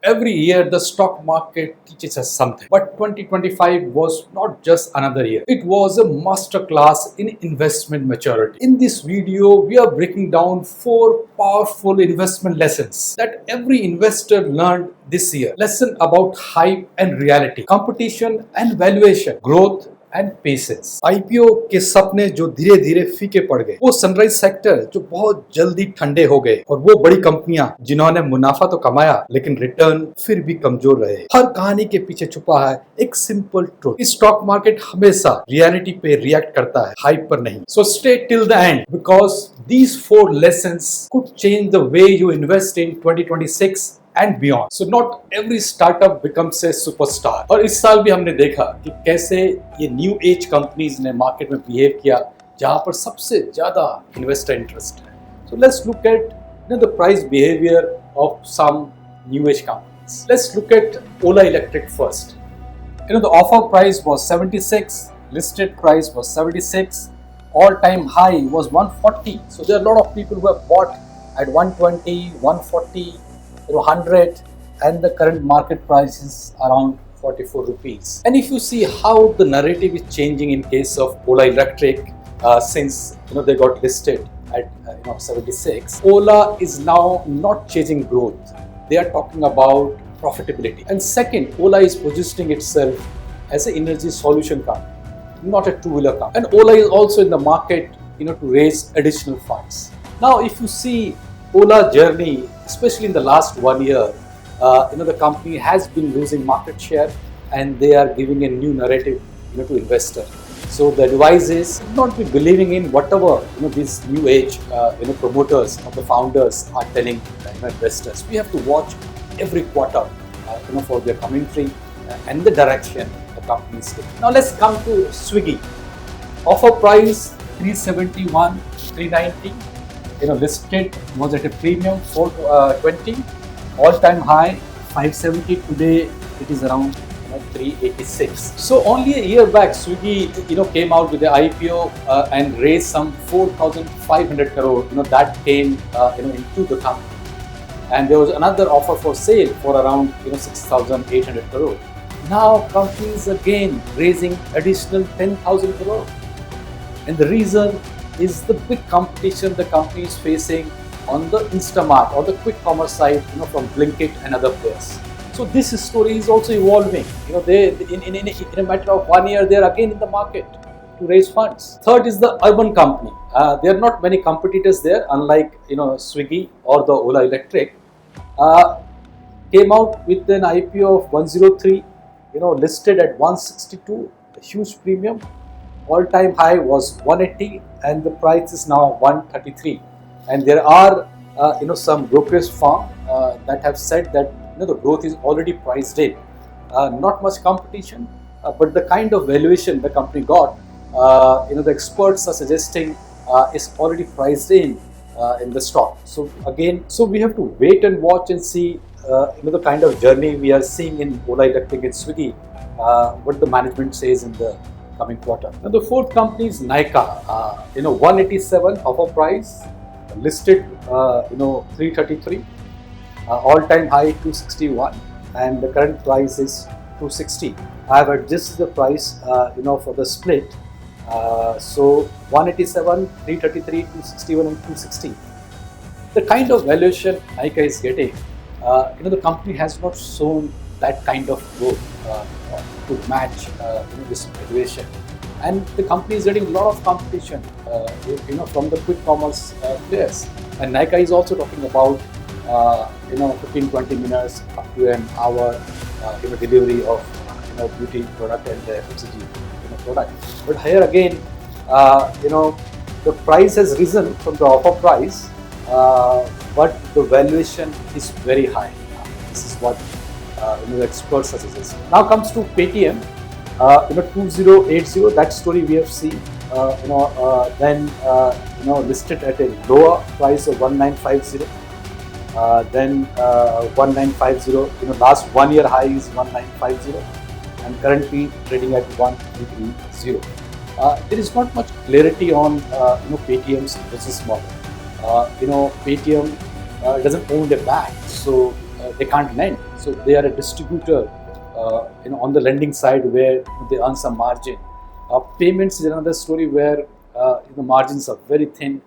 Every year, the stock market teaches us something. But 2025 was not just another year. It was a masterclass in investment maturity. In this video, we are breaking down 4 powerful investment lessons that every investor learned this year. Lesson about hype and reality, competition and valuation, growth and patience. IPO के सपने जो धीरे धीरे फीके पड़ गए, वो sunrise sector जो बहुत जल्दी ठंडे हो गए, और वो बड़ी कंपनियां जिन्होंने मुनाफा तो कमाया लेकिन रिटर्न फिर भी कमजोर रहे। हर कहानी के पीछे छुपा है एक सिंपल ट्रूथ, स्टॉक मार्केट हमेशा रियलिटी पे रिएक्ट करता है, हाइप पर नहीं। So stay till the end because these 4 lessons could change the way you invest in 2026 and beyond. So not every startup becomes a superstar. और इस साल भी हमने देखा कि कैसे ये न्यू एज कंपनीज ने मार्केट में बिहेव किया, जहां पर सबसे ज्यादा इन्वेस्टर इंटरेस्ट है। So let's look at the price behaviour of some new age companies. Let's look at Ola Electric first. The offer price was 76, listed price was 76, all time high was 140. So there are a lot of people who have bought at 120, 140, 100, and the current market price is around 44 rupees. And if you see how the narrative is changing in case of Ola Electric, since they got listed at 76, Ola is now not chasing growth. They are talking about profitability. And second, Ola is positioning itself as an energy solution company, not a two-wheeler company. And Ola is also in the market, to raise additional funds. Now, if you see Ola journey, especially in the last 1 year, the company has been losing market share, and they are giving a new narrative, to investor. So the advice is not be believing in whatever these new age promoters or the founders are telling investors. We have to watch every quarter, for their commentary and the direction the company is taking. Now let's come to Swiggy. Offer price 371, 390. Listed was at a premium 420, all-time high 570. Today it is around 386. So only a year back, Swiggy came out with the IPO and raised some 4,500 crore. That came into the company, and there was another offer for sale for around 6,800 crore. Now companies again raising additional 10,000 crore, and the reason is the big competition the company is facing on the Instamart or the quick commerce side, from Blinkit and other players. So this story is also evolving. They in a matter of 1 year, they are again in the market to raise funds. Third is the Urban company. There are not many competitors there, unlike Swiggy or the Ola Electric. Came out with an IPO of 103, listed at 162, a huge premium. All-time high was 180, and the price is now 133. And there are some brokerage firm that have said that the growth is already priced in. Not much competition, but the kind of valuation the company got, the experts are suggesting is already priced in the stock. So again, we have to wait and watch and see the kind of journey we are seeing in Ola Electric and Swiggy, what the management says in the coming quarter. Now the fourth company is Nykaa. 187 offer price, listed 333, all-time high 261, and the current price is 260. However, this is the price for the split. So 187, 333, 261, and 260. The kind of valuation Nykaa is getting, the company has not shown that kind of growth to match this valuation, and the company is getting a lot of competition from the quick commerce players. And Nykaa is also talking about 15-20 minutes up to an hour delivery of beauty product and the FMCG product. But here again, the price has risen from the offer price, but the valuation is very high. This is what the experts are suggesting. Now comes to Paytm, 2080. That story we have seen. Then listed at a lower price of 1950. Then 1950. Last 1 year high is 1950, and currently trading at 1330. There is not much clarity on Paytm's business model. Paytm doesn't own a bank, so they can't lend. So they are a distributor, on the lending side where they earn some margin. Payments is another story where the margins are very thin,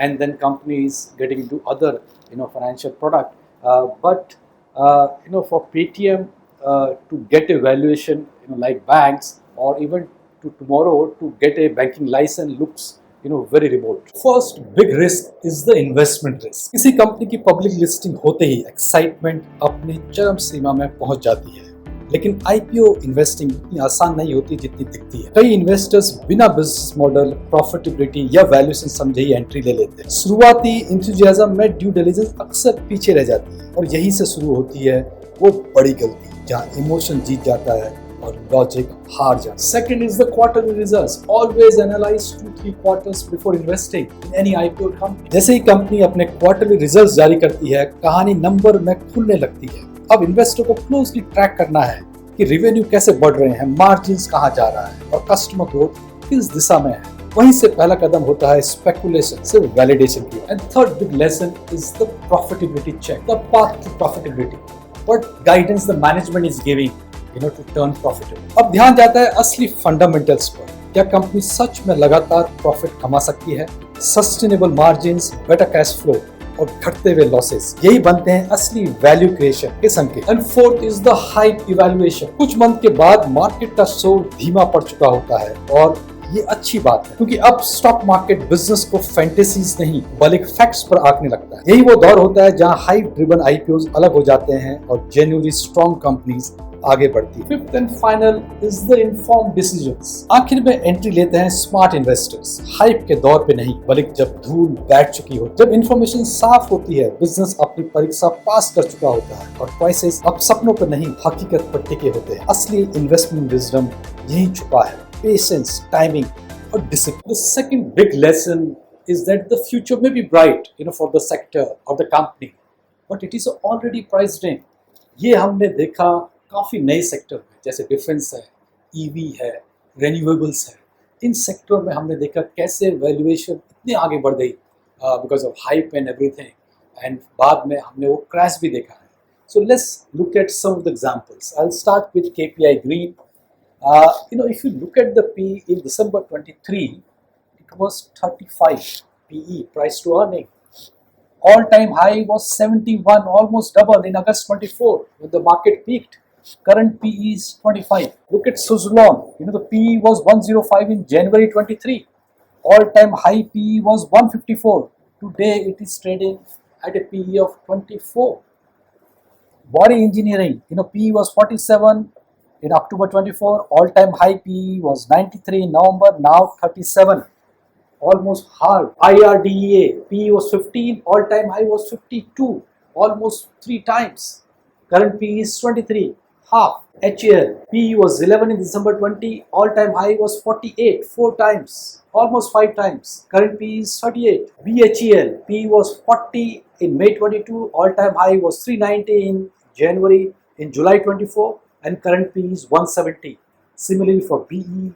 and then companies getting into other financial product. But for Paytm to get a valuation like banks, or even to tomorrow to get a banking license looks very remote. First big risk is the investment risk. किसी company की public listing होते ही excitement अपनी चरम सीमा में पहुंच जाती है, लेकिन आईपीओ इन्वेस्टिंग इतनी आसान नहीं होती जितनी दिखती है। कई इन्वेस्टर्स बिना बिजनेस मॉडल, प्रॉफिटेबिलिटी या वैल्यूएशन समझे ही एंट्री ले लेते हैं। शुरुआती इंथुजियाज्म में ड्यू डिलिजेंस अक्सर पीछे रह जाती है, और यहीं से शुरू होती है वो बड़ी गलती, जहां इमोशन जीत जाता है और लॉजिक हार जाता है। Second is the quarterly results. Always analyse 2-3 quarters before investing in any IPO company. जैसे ही कंपनी अपने क्वार्टरली रिजल्ट्स जारी करती है, कहानी नंबर में खुलने लगती है। अब इन्वेस्टर को क्लोजली ट्रैक करना है कि रेवेन्यू कैसे बढ़ रहे हैं, मार्जिन्स कहां जा रहा है और कस्टमर ग्रोथ किस दिशा में है। वहीं से पहला कदम होता है स्पेकुलेशन से वैलिडेशन की। And third big lesson is the profitability check, the path to profitability, what guidance the management is giving to turn profitable. अब ध्यान जाता है असली फंडामेंटल्स पर। क्या कंपनी सच में लगातार प्रॉफिट कमा सकती है? Sustainable margins, better cash flow और घटते हुए लॉसेस, यही बनते हैं असली वैल्यू क्रिएशन के संकेत। And fourth is the hype evaluation. कुछ मंथ के बाद मार्केट का शोर धीमा पड़ चुका होता है, और ये अच्छी बात है, क्योंकि अब स्टॉक मार्केट बिजनेस को फैंटेसीज नहीं बल्कि फैक्ट्स पर आंकने लगता है। यही वो दौर होता है जहां हाइप ड्रिवन आईपीओज अलग हो जाते हैं और जेन्युइनली स्ट्रॉन्ग कंपनीज आगे बढ़ती है। Fifth and final is the informed decisions. आखिर में एंट्री लेते हैं स्मार्ट इन्वेस्टर्स, हाइप के दौर पे नहीं बल्कि जब धूल बैठ चुकी हो, जब इन्फॉर्मेशन साफ होती है, बिजनेस अपनी परीक्षा पास कर चुका होता है और चॉइसेस अब सपनों पर नहीं हकीकत पर टिके होते हैं। असली इन्वेस्टमेंट विजडम यही छुपा है, पेशेंस, टाइमिंग और discipline. The second big lesson is that the future may be bright for the sector or the company, but it is already priced in. ये हमने देखा काफ़ी नए सेक्टर में, जैसे डिफेंस है, ईवी है, रेन्यूएबल्स है। इन सेक्टर में हमने देखा कैसे वैल्यूएशन इतने आगे बढ़ गई because of hype and everything, and बाद में हमने वो क्रैश भी देखा है। So let's look at some of the examples. I will start with KPI Green. If you look at the PE in December 23, it was 35 PE, price to earning. All-time high was 71, almost double in August 24 when the market peaked. Current PE is 25. Look at Suzlon. The PE was 105 in January 23. All-time high PE was 154. Today it is trading at a PE of 24. Body Engineering, PE was 47 in October 24. All-time high PE was 93 in November, now 37. Almost half. IRDEA, PE was 15, all-time high was 52, almost 3 times. Current PE is 23, half. HAL, PE was 11 in December 20, all-time high was 48, 4 times, almost 5 times. Current PE is 38. BHEL, PE was 40 in May 22, all-time high was 390 in July 24, and current PE is 170. Similarly for BEL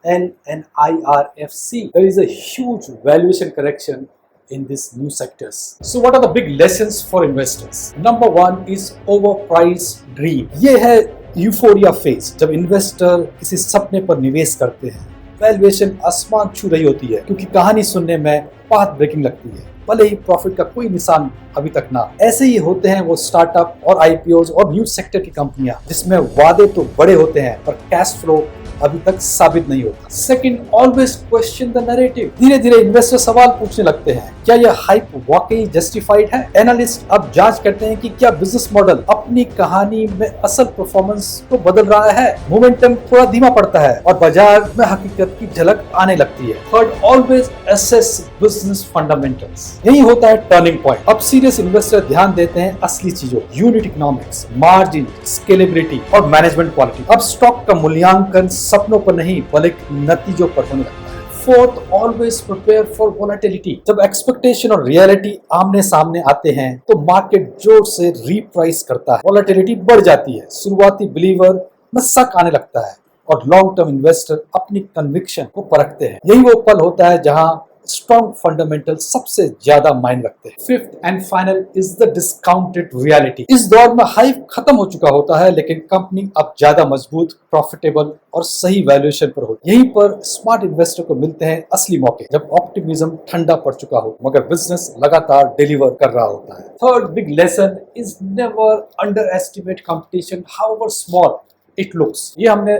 and IRFC, there is a huge valuation correction in these new sectors. So what are the big lessons for investors? Number one is overpriced dream. ये है euphoria phase, जब investor किसी सपने पर निवेश करते हैं। Valuation आसमान छू रही होती है, क्योंकि कहानी सुनने में पाथ ब्रेकिंग लगती है, भले ही प्रॉफिट का कोई निशान अभी तक ना। ऐसे ही होते हैं वो स्टार्टअप और आईपीओज और न्यू सेक्टर की कंपनियां, जिसमें वादे तो बड़े होते हैं पर कैश फ्लो अभी तक साबित नहीं होता। Second, always question the narrative. धीरे धीरे इन्वेस्टर सवाल पूछने लगते हैं, क्या यह हाइप वाकई जस्टिफाइड है? एनालिस्ट अब जांच करते हैं कि क्या बिजनेस मॉडल अपनी कहानी में असल परफॉर्मेंस को बदल रहा है। मोमेंटम थोड़ा धीमा पड़ता है और बाजार में हकीकत की झलक आने लगती है। Third, always assess business fundamentals. यही होता है टर्निंग पॉइंट। अब सीरियस इन्वेस्टर ध्यान देते हैं असली चीजों, यूनिट इकोनॉमिक्स, मार्जिन, स्केलेबिलिटी और मैनेजमेंट क्वालिटी। अब स्टॉक का मूल्यांकन सपनों पर नहीं बल्कि नतीजों पर होने लगता है। Fourth, always prepare for volatility. जब एक्सपेक्टेशन और रियलिटी आमने सामने आते हैं तो मार्केट जोर से रीप्राइस करता है, वोलेटिलिटी बढ़ जाती है। शुरुआती बिलीवर में शक आने लगता है और लॉन्ग टर्म इन्वेस्टर अपनी कन्विक्शन को परखते हैं। यही वो पल होता है जहां स्ट्रॉन्ग फंडामेंटल सबसे ज्यादा मायने रखते हैं। Fifth and final is the discounted reality. इस दौर में हाइप खत्म हो चुका होता है, लेकिन कंपनी अब ज्यादा मजबूत, प्रॉफिटेबल और सही वैल्यूएशन पर होती है। यहीं पर स्मार्ट इन्वेस्टर को मिलते हैं असली मौके, जब ऑप्टिमिज्म ठंडा पड़ चुका हो मगर बिजनेस लगातार डिलीवर कर रहा होता है। Third big lesson is never under estimate competition however small it looks. ये हमने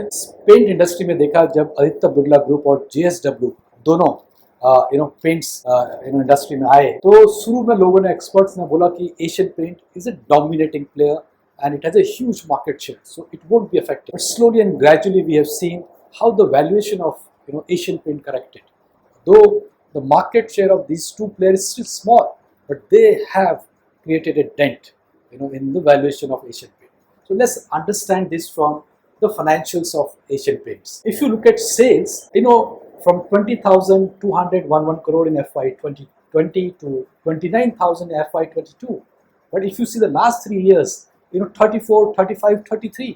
पेंट इंडस्ट्री में देखा जब आदित्य बिरला ग्रुप और JSW दोनों पेंट्स इंडस्ट्री में आए, तो शुरू में लोगों ने, एक्सपर्ट्स ने बोला कि Asian Paint is a dominating player and it has a huge market share, so it won't be affected. But slowly and gradually we have seen how the valuation of Asian Paint corrected. Though the market share of these two players is still small, but they have created a dent in the valuation of Asian Paint. So let's understand this from the financials of Asian Paints. If you look at sales, from 20,211 crore in FY 2020 to 29,000 in FY 22. But if you see the last 3 years, 34, 35, 33,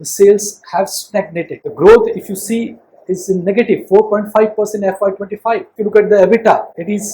the sales have stagnated. The growth, if you see, is in negative 4.5% FY 25. If you look at the EBITDA, it is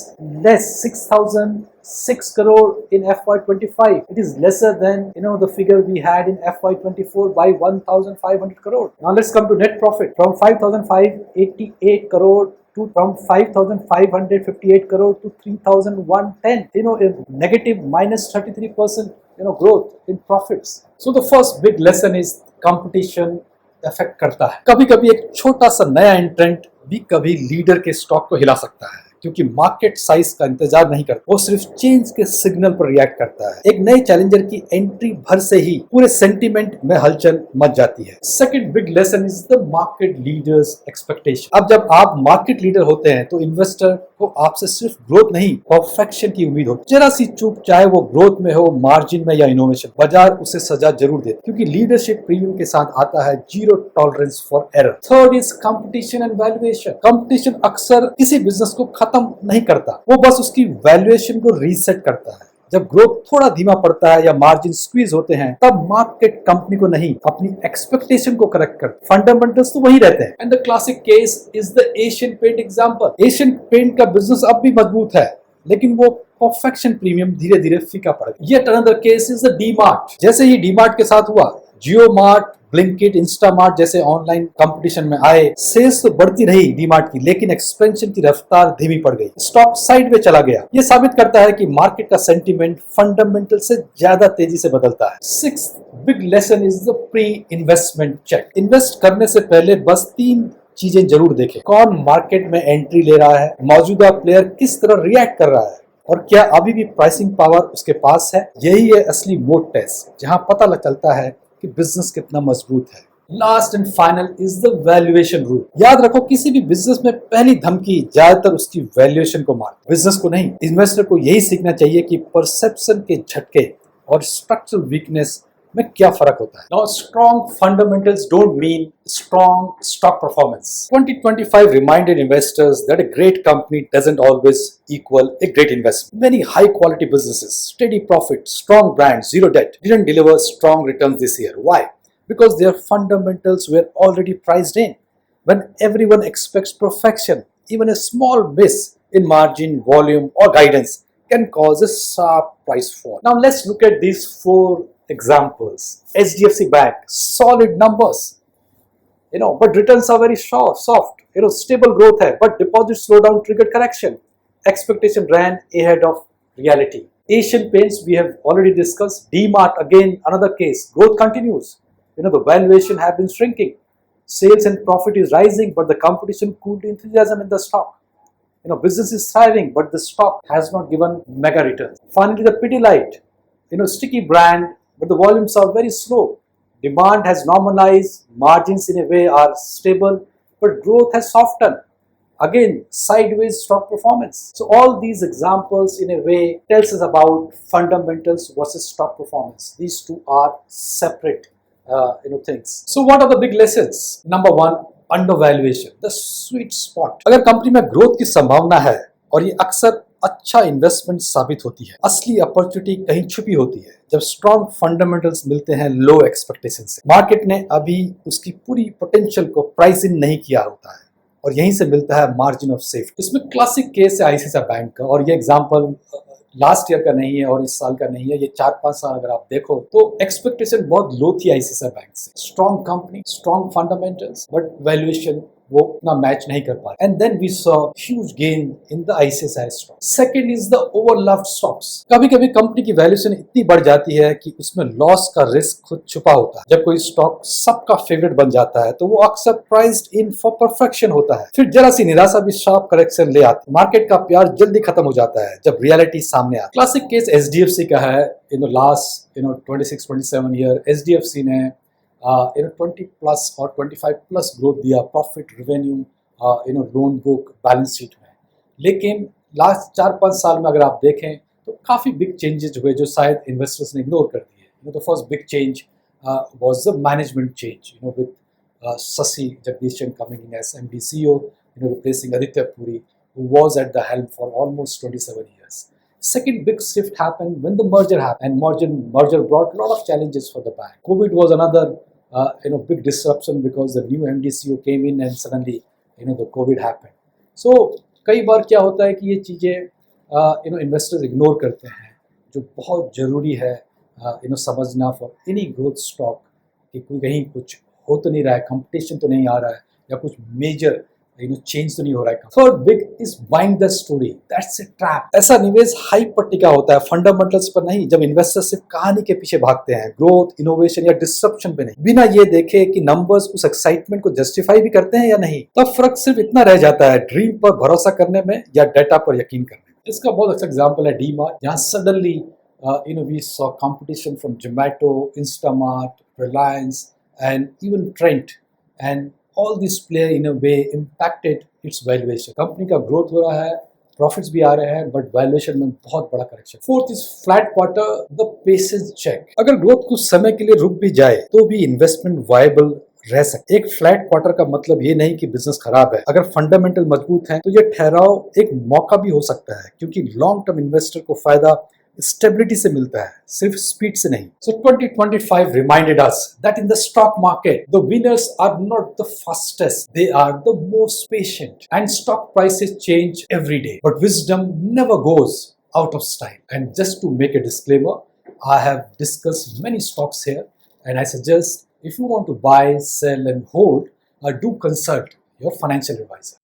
less 6,006 crore in FY 25. It is lesser than the figure we had in FY 24 by 1,500 crore. Now let's come to net profit. From 5,588 crore from 5,558 crore to 3,110. A negative minus 33% growth in profits. So the first big lesson is competition affect करता है। कभी कभी एक छोटा सा नया एंट्रेंट भी कभी लीडर के स्टॉक को हिला सकता है, क्योंकि मार्केट साइज का इंतजार नहीं करता, वो सिर्फ चेंज के सिग्नल पर रिएक्ट करता है। एक नए चैलेंजर की एंट्री भर से ही पूरे सेंटीमेंट में हलचल मच जाती है। Second big lesson is the market leaders expectation. अब जब आप मार्केट लीडर होते हैं तो इन्वेस्टर को आपसे सिर्फ ग्रोथ नहीं, परफेक्शन की उम्मीद होती है। जरा सी चूक, चाहे वो ग्रोथ में हो, मार्जिन में या इनोवेशन, बाजार उसे सजा जरूर देता है, क्योंकि लीडरशिप प्रीमियम के साथ आता है zero tolerance for error. Third is competition and valuation. Competition अक्सर किसी बिजनेस को खत्म नहीं करता, वो बस उसकी वैल्यूएशन को रीसेट करता है। जब ग्रोथ थोड़ा धीमा पड़ता है या मार्जिन स्क्वीज होते हैं, तब मार्केट कंपनी को नहीं, अपनी एक्सपेक्टेशन को करेक्ट करता है। फंडामेंटल्स तो वही रहते हैं। And the classic case is the Asian Paint example. Asian Paint का बिजनेस अब भी मजबूत है, लेकिन वो परफेक्शन प्रीमियम धीरे धीरे फीका पड़ गया। Yet another case is the DMart. जैसे ही डीमार्ट के साथ हुआ, जियो मार्ट, ब्लिंकिट, इंस्टामार्ट जैसे ऑनलाइन कंपटीशन में आए, सेल्स तो बढ़ती रही डीमार्ट की, लेकिन एक्सपेंशन की रफ्तार धीमी पड़ गई, स्टॉक साइड में चला गया। ये साबित करता है कि मार्केट का सेंटीमेंट फंडामेंटल से ज्यादा तेजी से बदलता है। Sixth big lesson is the pre investment check. Invest करने से पहले बस 3 चीजें जरूर देखें। कौन मार्केट में एंट्री ले रहा है, मौजूदा प्लेयर किस तरह रिएक्ट कर रहा है, और क्या अभी भी प्राइसिंग पावर उसके पास है। यही है असली मोड टेस्ट, जहां पता चलता है कि बिजनेस कितना मजबूत है। Last and final is the valuation rule. याद रखो, किसी भी बिजनेस में पहली धमकी ज्यादातर उसकी वैल्यूएशन को मारती, बिजनेस को नहीं। इन्वेस्टर को यही सीखना चाहिए कि परसेप्शन के झटके और स्ट्रक्चरल वीकनेस में क्या फर्क होता है। Now, strong fundamentals don't mean strong stock performance. 2025 reminded investors that a great company doesn't always equal a great investment. Many high-quality businesses, steady profit, strong brands, zero debt, didn't deliver strong returns this year. Why? Because their fundamentals were already priced in. When everyone expects perfection, even a small miss in margin, volume, or guidance can cause a sharp price fall. Now, let's look at these 4 examples. HDFC Bank, solid numbers, but returns are very soft. Stable growth hai, but deposit slowdown triggered correction. Expectation ran ahead of reality. Asian Paints we have already discussed. DMart again, another case. Growth continues. The valuation have been shrinking. Sales and profit is rising, but the competition cooled enthusiasm in the stock. Business is thriving, but the stock has not given mega returns. Finally, the Pidilite, sticky brand, but the volumes are very slow. Demand has normalized, margins in a way are stable, but growth has softened. Again, sideways stock performance. So all these examples in a way tells us about fundamentals versus stock performance. These two are separate things. So what are the big lessons? Number 1, undervaluation, the sweet spot. अगर company में growth की संभावना है और ये अक्सर अच्छा investment साबित होती है, असली अपॉर्चुनिटी कहीं छुपी होती है जब स्ट्रॉन्ग फंडामेंटल्स मिलते हैं लो एक्सपेक्टेशन से। मार्केट ने अभी उसकी पूरी पोटेंशियल को प्राइस इन नहीं किया होता है, और यहीं से मिलता है मार्जिन ऑफ सेफ्टी। इसमें क्लासिक केस है आईसीआईसीआई बैंक का, और ये एग्जांपल लास्ट ईयर का नहीं है और इस साल का नहीं है, ये 4-5 साल अगर आप देखो तो एक्सपेक्टेशन बहुत लो थी आईसीआईसीआई बैंक से। Strong company, strong fundamentals, but valuation वो उतना मैच नहीं कर पा रहे। And then we saw huge gain in the ICICI stock. Second is the overloved stocks. कभी कभी कंपनी की वैल्यूएशन इतनी बढ़ जाती है कि उसमें लॉस का रिस्क खुद छुपा होता है। जब कोई स्टॉक सबका फेवरेट बन जाता है तो वो अक्सर प्राइस्ड इन फॉर परफेक्शन होता है, फिर जरा सी निराशा भी शार्प करेक्शन ले आती है। मार्केट का प्यार जल्दी खत्म हो जाता है जब रियलिटी सामने आती है। क्लासिक केस एचडीएफसी का है। In the last 26-27 year HDFC ने 20 प्लस और 25 प्लस ग्रोथ दिया, profit, revenue, loan book, balance sheet में। लेकिन लास्ट 4-5 साल में अगर आप देखें तो काफ़ी बिग चेंजेस हुए जो शायद इन्वेस्टर्स ने इग्नोर कर दिए। The first big change was the management change, with Sasi Jagdishan coming in as MD CEO, replacing Aditya Puri, who was at the helm for almost 27 years. Second big shift happened when the merger happened, and merger brought a lot of challenges for the bank. COVID was another big disruption because the new MD CEO came in and suddenly the COVID happened. So कई बार क्या होता है कि ये चीज़ें investors ignore करते हैं, जो बहुत ज़रूरी है समझना फॉर एनी ग्रोथ स्टॉक कि कोई कहीं कुछ हो तो नहीं रहा है, कंपटीशन तो नहीं आ रहा है, या कुछ मेजर चेंज तो नहीं हो रहा है। Third big is buying the story, that's a trap. ऐसा निवेश हाइप पर टिका होता है, फंडामेंटल्स पर नहीं। जब इन्वेस्टर सिर्फ कहानी के पीछे भागते हैं, ग्रोथ, इनोवेशन या डिस्रप्शन पे नहीं, बिना ये देखे कि नंबर्स उस एक्साइटमेंट को जस्टिफाई भी करते हैं या नहीं, तब फर्क सिर्फ इतना रह जाता है, ड्रीम पर भरोसा करने में या डेटा पर यकीन करने में। इसका बहुत अच्छा एग्जाम्पल है डीमार्ट, जहाँ suddenly we saw competition from Zomato, Instamart, Reliance, and even Trent, and all these players in a way impacted its valuation. Company का ग्रोथ हो रहा है, प्रॉफिट्स भी आ रहे हैं, बट वैल्यूएशन में बहुत बड़ा correction. Fourth is flat quarter, the patience check. अगर ग्रोथ कुछ समय के लिए रुक भी जाए तो भी इन्वेस्टमेंट वायबल रह सकते। एक फ्लैट क्वार्टर का मतलब ये नहीं कि बिजनेस खराब है। अगर फंडामेंटल मजबूत है तो ये ठहराव एक मौका भी हो सकता है, क्योंकि लॉन्ग टर्म इन्वेस्टर को फायदा स्टेबिलिटी से मिलता है, सिर्फ स्पीड से नहीं। So 2025 reminded us that in the stock market, the winners are not the fastest, they are the most patient. And stock prices change every day, but wisdom never goes out of style. And just to make a disclaimer, I have discussed many stocks here, and I suggest if you want to buy, sell, and hold, do consult your financial advisor.